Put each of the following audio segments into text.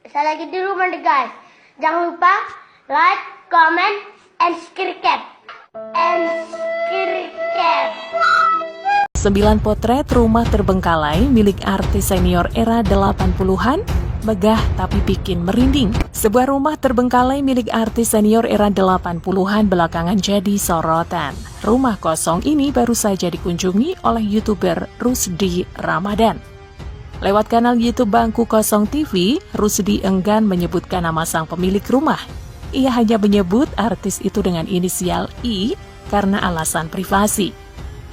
Saya lagi di rumah nih guys. Jangan lupa like, comment, and subscribe. 9 potret rumah terbengkalai milik artis senior era 80-an, megah tapi bikin merinding. Sebuah rumah terbengkalai milik artis senior era 80-an belakangan jadi sorotan. Rumah kosong ini baru saja dikunjungi oleh YouTuber Rusdi Ramadan. Lewat kanal YouTube Bangku Kosong TV, Rusdi enggan menyebutkan nama sang pemilik rumah. Ia hanya menyebut artis itu dengan inisial I karena alasan privasi.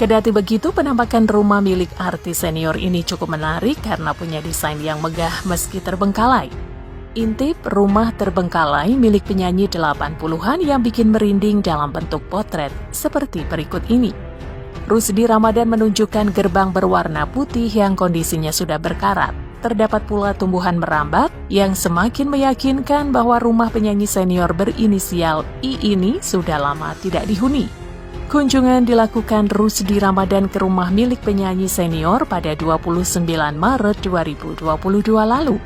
Kedati begitu, penampakan rumah milik artis senior ini cukup menarik karena punya desain yang megah meski terbengkalai. Intip rumah terbengkalai milik penyanyi 80-an yang bikin merinding dalam bentuk potret seperti berikut ini. Rusdi Ramadan menunjukkan gerbang berwarna putih yang kondisinya sudah berkarat. Terdapat pula tumbuhan merambat yang semakin meyakinkan bahwa rumah penyanyi senior berinisial I ini sudah lama tidak dihuni. Kunjungan dilakukan Rusdi Ramadan ke rumah milik penyanyi senior pada 29 Maret 2022 lalu.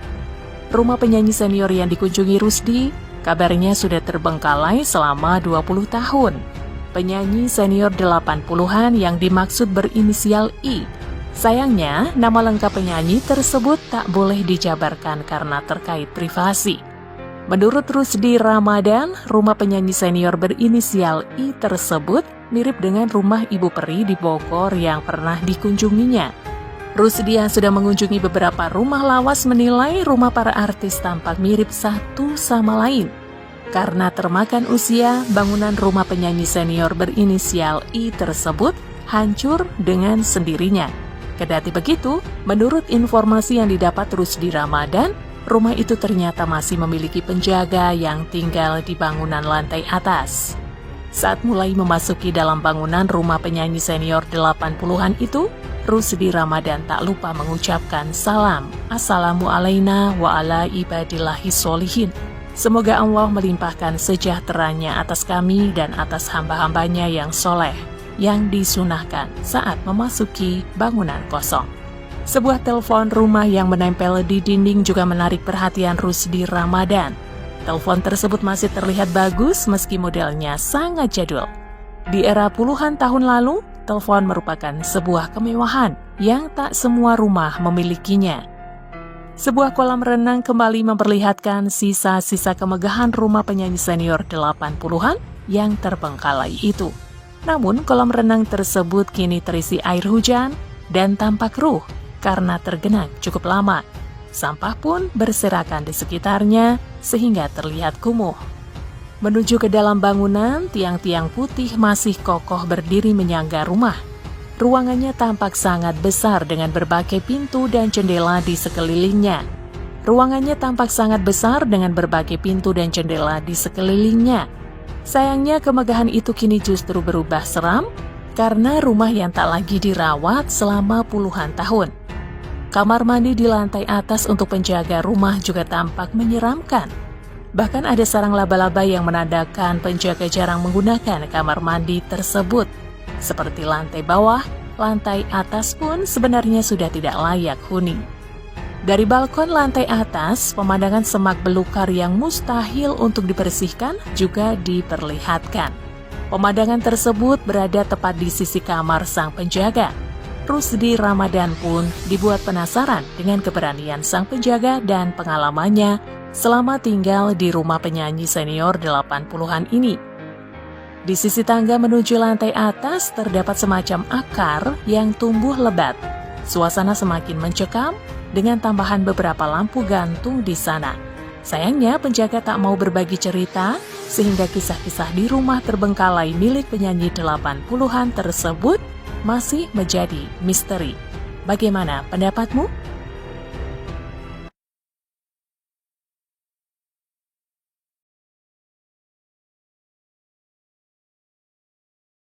Rumah penyanyi senior yang dikunjungi Rusdi kabarnya sudah terbengkalai selama 20 tahun. Penyanyi senior 80-an yang dimaksud berinisial I. Sayangnya, nama lengkap penyanyi tersebut tak boleh dijabarkan karena terkait privasi. Menurut Rusdi Ramadan, rumah penyanyi senior berinisial I tersebut mirip dengan rumah Ibu Peri di Bogor yang pernah dikunjunginya. Rusdi yang sudah mengunjungi beberapa rumah lawas menilai rumah para artis tampak mirip satu sama lain. Karena termakan usia, bangunan rumah penyanyi senior berinisial I tersebut hancur dengan sendirinya. Kedati begitu, menurut informasi yang didapat Rusdi Ramadan, rumah itu ternyata masih memiliki penjaga yang tinggal di bangunan lantai atas. Saat mulai memasuki dalam bangunan rumah penyanyi senior 80-an itu, Rusdi Ramadan tak lupa mengucapkan salam, Assalamualaikum wa ala ibadillahi sholihin. Semoga Allah melimpahkan sejahteranya atas kami dan atas hamba-hambanya yang soleh, yang disunahkan saat memasuki bangunan kosong. Sebuah telepon rumah yang menempel di dinding juga menarik perhatian Rusdi Ramadan. Telepon tersebut masih terlihat bagus meski modelnya sangat jadul. Di era puluhan tahun lalu, telepon merupakan sebuah kemewahan yang tak semua rumah memilikinya. Sebuah kolam renang kembali memperlihatkan sisa-sisa kemegahan rumah penyanyi senior 80-an yang terbengkalai itu. Namun, kolam renang tersebut kini terisi air hujan dan tampak ruh karena tergenang cukup lama. Sampah pun berserakan di sekitarnya sehingga terlihat kumuh. Menuju ke dalam bangunan, tiang-tiang putih masih kokoh berdiri menyangga rumah. Ruangannya tampak sangat besar dengan berbagai pintu dan jendela di sekelilingnya. Sayangnya kemegahan itu kini justru berubah seram karena rumah yang tak lagi dirawat selama puluhan tahun. Kamar mandi di lantai atas untuk penjaga rumah juga tampak menyeramkan. Bahkan ada sarang laba-laba yang menandakan penjaga jarang menggunakan kamar mandi tersebut. Seperti lantai bawah, lantai atas pun sebenarnya sudah tidak layak huni. Dari balkon lantai atas, pemandangan semak belukar yang mustahil untuk dibersihkan juga diperlihatkan. Pemandangan tersebut berada tepat di sisi kamar sang penjaga. Rusdi Ramadan pun dibuat penasaran dengan keberanian sang penjaga dan pengalamannya selama tinggal di rumah penyanyi senior 80-an ini. Di sisi tangga menuju lantai atas terdapat semacam akar yang tumbuh lebat. Suasana semakin mencekam dengan tambahan beberapa lampu gantung di sana. Sayangnya penjaga tak mau berbagi cerita sehingga kisah-kisah di rumah terbengkalai milik penyanyi 80-an tersebut masih menjadi misteri. Bagaimana pendapatmu?